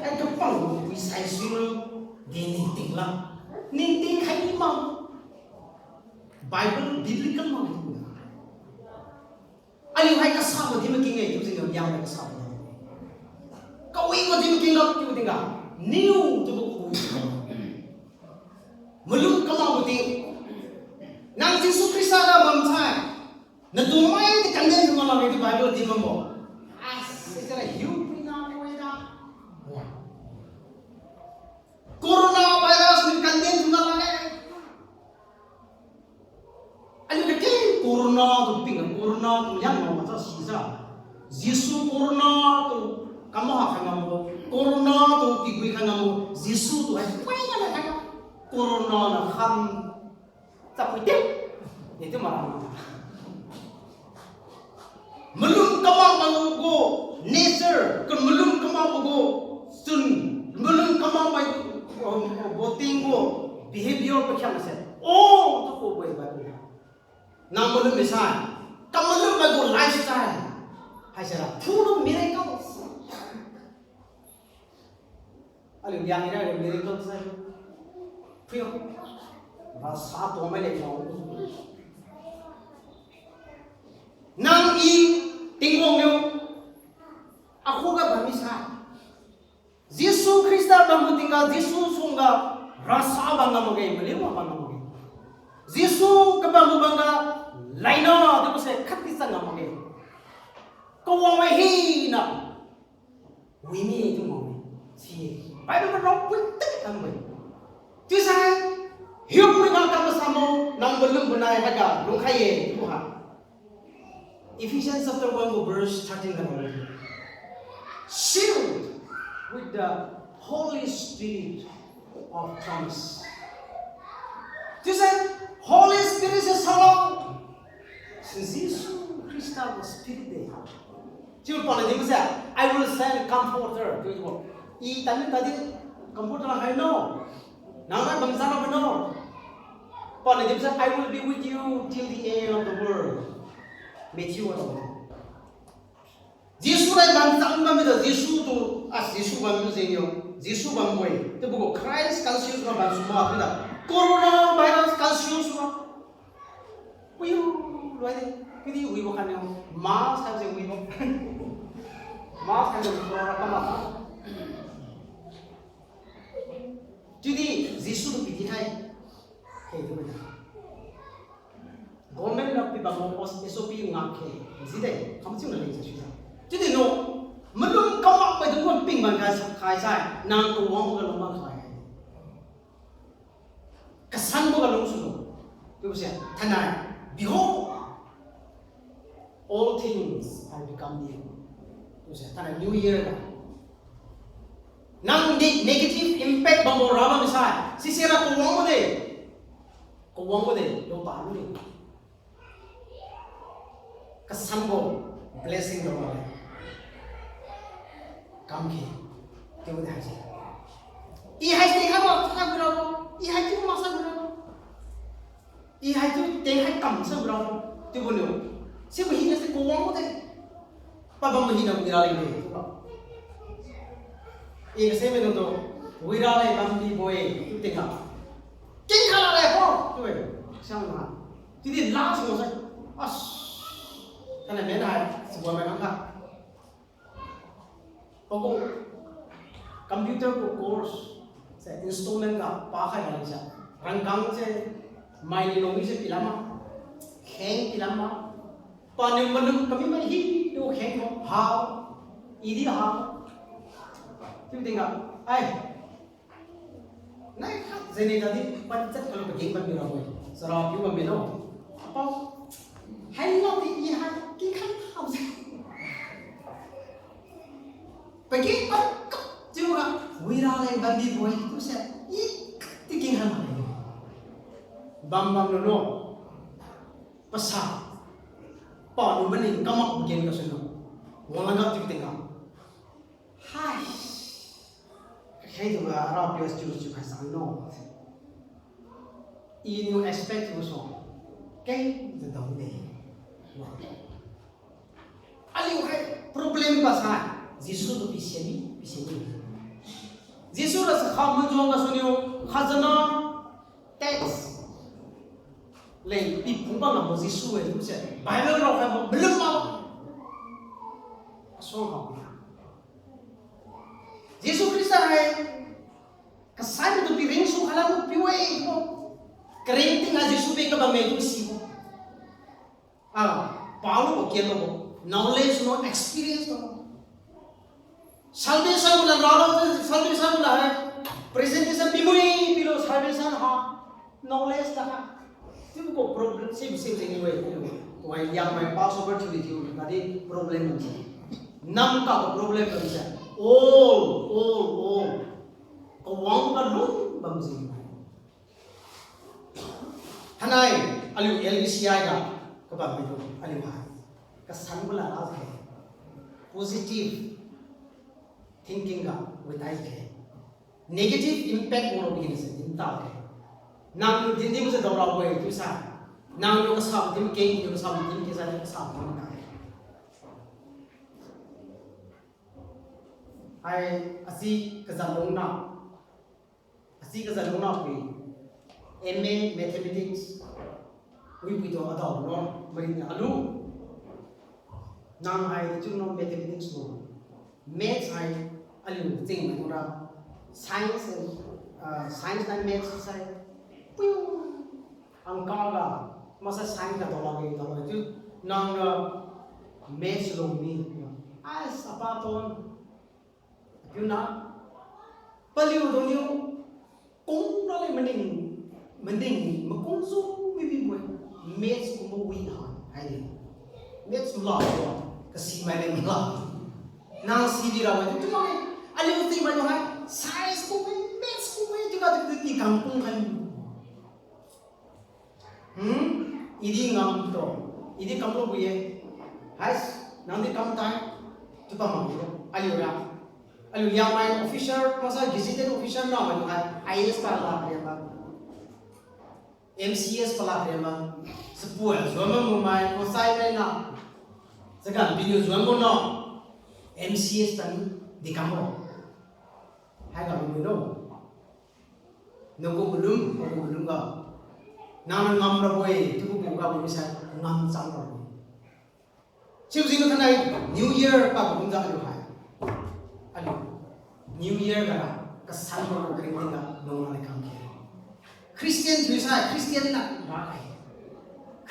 ayah kepala itu saya suruh dia tinggal, tinggal hai mau, Bible biblical mau itu. Anh hay cái sao mà thì mình kinh nghiệm chúng sinh yang cái sao cậu ý có thì mình kinh nghiệm chúng ta nếu tôi có cúi mà lúc cái nào thì nàng Jesus Christ ra bầm sai nó tụi mấy cái cảnh nhân chúng ta làm cái Bible thì mà bỏ cái là hiểu cái nào cái đó Corona virus mình cảnh nhân chúng ta làm cái anh cái Corona tu ping Corona tu yang mau macam sisa Yesus Corona tu kamu hak kamu Corona tu kikui kamu Yesus tu apa yang nak kamu Corona nak ham tak boleh itu marah melum kamu mengugo nature kan melum kamu mengugo sun melum kamu mengugo voting go behavior macam mana oh tu kau boleh buat Nam belum misal, kamu belum bagus lifestyle, hay salah, full miracles. Alim yang ini ada miracles saja, prio, rasa tu macam ni. Nam i tinggung ni, aku kan bermisal. Yesus Kristus bangun tinggal, Yesus sungguh rasa bangga mungkin, beliau bangga mungkin. Yesus kebangun bangga. Lainnya tu saya khatisan nama ke, kau orang ini nak, wini itu mau, si, Bible berapa penting kamu, tu saya, hidup dengan kamu sama, nam belum benar ada, belum kaya, Tuhan. Ephesians chapter 1 verse 13 kamu, sealed with the Holy Spirit of promise. Tu saya, Holy Spirit sesalah. Jesus Christ was spirit day. Cuma pada dia masa, I will send comforter. Itu, I tadi comforter lah hay no. Nama bangsa apa no? Pada dia masa, I will be with you till the end of the world. Matthew atau Jesus lah bangsa apa itu? Jesus tu, Jesus bangsa senior, Jesus bangsa. Itu bukan Christ conscious lah bangsa semua kita. Corona virus conscious lah. Cái gì quý bộ khăn nhau má sao sẽ quý bộ má khăn được corona các mặt chứ đi Jesus được bị thay thì tôi bây giờ government na pibang SOP ngak ke zide kamchung na lei chasu jadi no malum kamak pa dung ping man khai sai nang ko wong ka loma khai kasan mo ka lom su tu sia thanai behold all things are become new tu sia thanai new year ka nang negative impact bang mo rama misai sisira ko wong mo de lo pa lu Kasambo blessing the Lord. Come here. Dia boleh haji. Ia haji apa? Apa berapa? Ia haji masa berapa? Ia haji tengah kam seberapa? Dia boleh. Siapa hina se kawang boleh? Papa mahina wiralai ni. Ia saya menonton wiralai bambi boy itu tengah. Tengah lah lepo. Tu sama. Jadi last masa as. Karena beda sebuah mereka kan, pokok komputer ko course, saya installment ka pakai dalam siya, rangkang saya main nomi saya pilama, hang pilama, panen menum kami main hidup hang ko, how, ini how, tu tengok, naik kan, jadi tadi pancet kalau pergi pergi ramai, serap juga minum, apa, hai lo di iya cái khăn học gì vậy cái bắt cóc chứ mà quy ra lên ban đi vui tôi sẽ ít cái kinh hành này bam bam nó pasal bỏ nó bên này kamak begini ke sana walang gak tu tengok hai cái itu Arab dia justru pasal no ini aspek tu so cái itu tahu deh Aliu hai problem pasal Yesus tu piseni. Yesus rasa kau menjual ngasonyo khazana tax. Lain pi pumpa ngam Yesus itu macam Bible rau kan belum mau. Asal kau. Yesus Kristus hai kesan tu piring su kalam piwe ko. Kering tinggal Yesus pe ka bang itu sibo. Paulo ko kian mo knowledge no experience no salvation na ralo salvation na hai presentation bimui bilo salvation ha knowledge ta tu ko problem sim anyway why yang mai passover tu diu tadi problem ni nam ka problem ni sa all ko wang ka lu bang ji hanai aliu LBCI ka ba bido aliu ha kesan bola lah ke positive thinking ka betai ke negative impact mo begini sa dinta ke nang dindi mo sa dawra boy tu sa nang yo kasam dim ke yo kasam dim ke sa kasam mo ka ai asi kazalong na pe MA mathematics we pito adaw no marin alu nang hai chung no mathematics no maths hai aliu ting ma ra science and maths sai piu angka ga masa science ka dola ju nang maths lo mi as apa ton piu na paliu do niu kung na le mending makung su mi bi boy maths ko mo wi hai ni maths lo kasi mai le mala nang si di ra tu mai ali uti mai no hai science ko mai maths ko mai juga di kampung kan idi ngam to idi kampung buye hai nang di kam tai tu pa mang ali ora ali yang mai officer masa gazetted officer na mai hai IAS pa la ya ba MCS pa la ya ba sepuan suama mo mai ko sai mai na Sekarang video jual pun no MCS tadi di kamera. Hai kamu belum? Nunggu belum kau. Nama ngam raboy, tu buka bisa ngam sang raboy. Siapa sih nak naik New Year pak bunda alu hai. Alu New Year kara kesan baru kering tinggal nong nak kami. Christian juga Christian nak.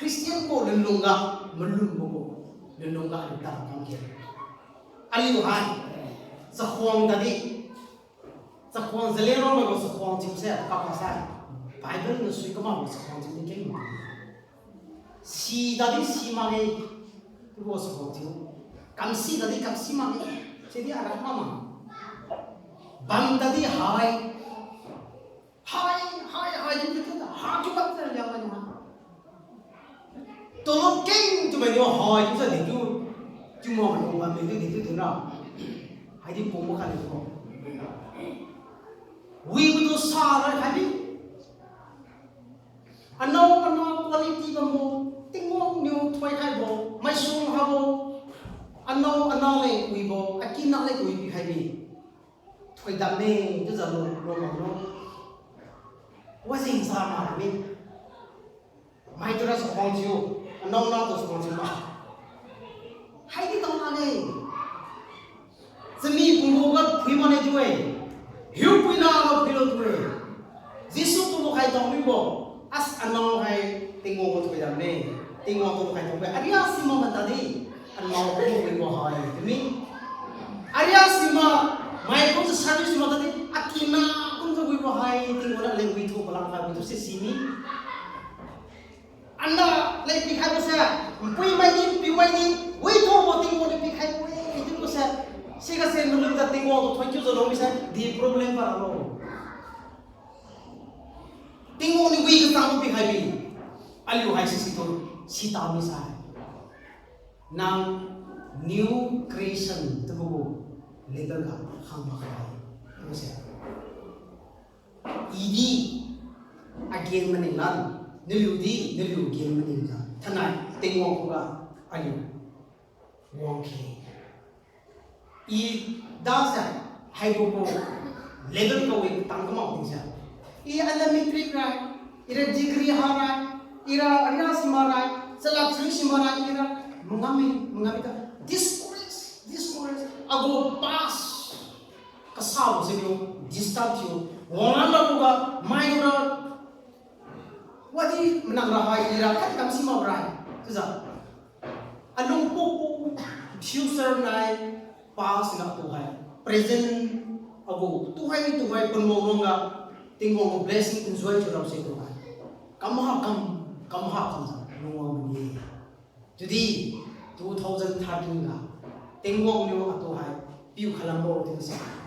Christian ko lulunga melum mo lulunga ada kam ke aliu hai sa khong tadi sa khong zelero mo sa khong chim se ka pa sai Bible no sui ka ma sa khong chim ke mo si tadi si ma ke ko sa khong chim kam si tadi kam si ma ke jadi arah mama bam tadi hai jadi kita ha juga terjadi tolong keng cuma dia hai itu saja itu cuma orang itu tu nak hai di pomo kan itu we betul salah hari anau quality kamu tengok new toy hai bo mai sung ha bo anau le we bo akina le we hai di toy dam ne tu giờ loว่าสิ่งสามารถมีไม่ตัวเราสมองจิวน้องตัวสมองจิวมาให้ที่ต้องอะไรจะมีปุ่มก็พิมพ์ในด้วยหิวปุ่นเราพิมพ์ด้วยจิสุตัวใครต้องมีบ่อัสอันน้องใครติงงก็ตัวอย่างนี้ติงงตัวใครต้องไปอาริยาสิมามันตัดดีอันน้องก็มีบ่หายทีนี้อาริยาสิมาไม่ก็จะสร้างสิมาตัดดีอากินาuntuk ibu hai tinggal nak lagi itu pelanggan itu sini. Anda lagi pikai besar, pui mai ni, itu mau tinggal di pikai pui itu besar. Sehingga saya menurut tinggal tu tujuh zaman bisa di problem para lo. Tinggal ni wih ketemu pikai ni, aliu hai sisi tu si tahu misal. Nang new creation tu buku legal kan hang makai, besar. Ini again meningan, nelu again meningan. Tanai tengok juga ayu, wongki. I dasar hai buku legal kau itu tangkap mau tinggal. I ada metrik rai, ira degree harai, ira simarai, selap simarai ira mengambil kan. Discourage. Ago pas kesal sini, distraction. Orang lalu juga main orang, wajib menang rahai ira kan kami semua berai, tu sah. Alung popo, future nai, past nak Tuhan, present ago Tuhan penmorongga, tinggal blessing enjoy curang si Tuhan. Kamu sah, nunggu ni. Jadi 2013 lah, tengok ni Tuhan, piu kalambo tu sah.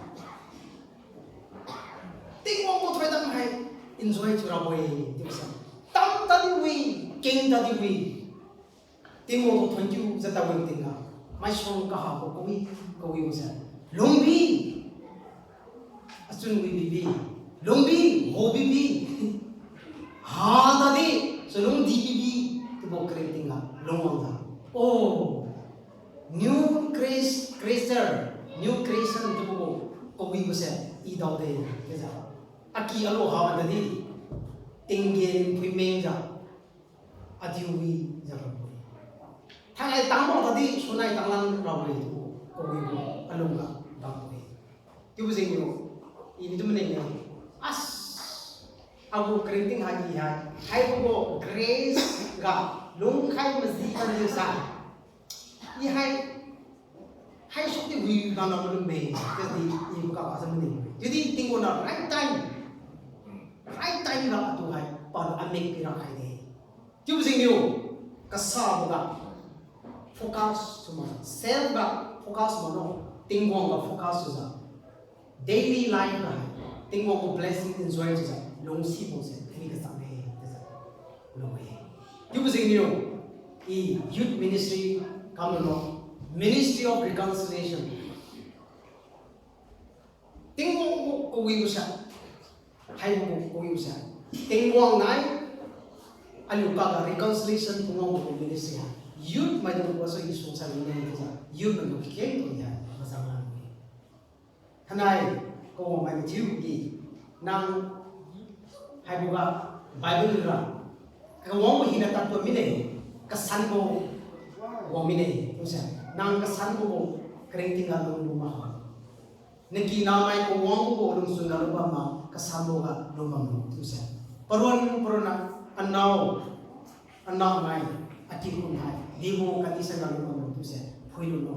Tengok mo tuh tang hai enjoy curang boy itu sah. Tam tadi we, keng tadi we. Tengok tu 20 zeta we tinggal. Masuk kahap kau usah. Lombi, asun we bibi. Lombi, ho bibi. Ha tadi, selong di bibi tu bawa kering tinggal. Lomang dah. Oh, new creator, new creation tu bawa kau usah. Idau deh, kerja. Aki aloha tadi tinggi pimeng jah adiwi jah Thang tangmo tadi sunai tanglang rawi itu kowe alunga bangwe tiba singyo ini tu meneng as aku kerinting haji hai ko grace ga lung khai masjid kan desa i hai sukti wi na na me jadi ibu ka pasal meneng jadi tinggal na right time nak tu hai pada amik pirak hai ni. Tiup singyo kasar buka fokus cuma self buka fokus mana tinggal buka fokus saja daily life lah tinggal buka blessing enjoy saja longsi boleh ini kesam ni longsi. Tiup singyo i youth ministry kamu no ministry of reconciliation tinggal buka usah hai buku usah tengwang nai aluka reconciliation pungong ministry youth mai dong paso isu sa ini youth nang keng to ya masama hanai ko mai tiu gi nang hai buka bible ra ka wong hina ta to mine kasan ko wong mine usah nang kasan ko kering tinggal nang rumah niki namai ko wong ko dong sungal ba ma kasamo ka lumang tu sa paruan puruna annaw anh nào này anh chỉ cũng hay đi vô cái đi sang gần nó một chút sẽ phơi luôn nó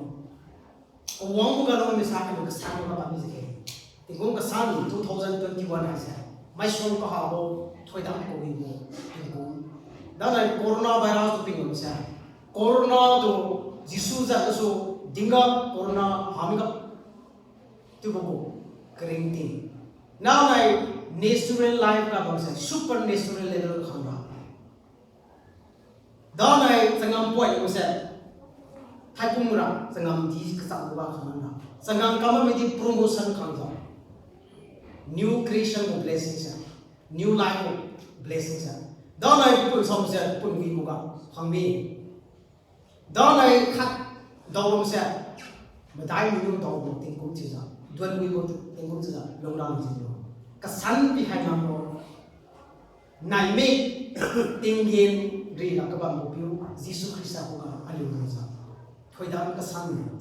ông muốn cái nó mới sáng cái sáng nó làm gì thế thì cũng cái sáng 2021 này sẽ mấy số có họ bộ thôi đã có hình bộ thì cũng đó là corona virus tụi mình sẽ corona tụ Jisu ra cái số dinga corona hamiga tụi bộ cái gì now này natural life का बंश है supernatural level का खंडा đó này संगम point को से thái cung ra संगम जी का साथ हुआ खंडा संगम का में दी promotion Khanda new creation of blessings है new life of blessings है đó này पुन सम से पुन भी मुगा खंबी đó này खत दौड़ से बताई मिलूं दौड़ तीन कुछ चीज़ा द्वन भी को तीन कुछ चीज़ा लोगदान चीज़ा kesan pihak namo naime tingin ri la kabam mopiu Yesus Kristus ko ka aliu sa thoidam kesan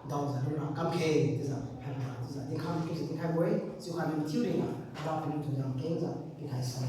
daw sa na kam khe sa ha sa ni kham ki ni khai boy su khan ni thiu ri na ba pin thu jam ke sa ki khai sa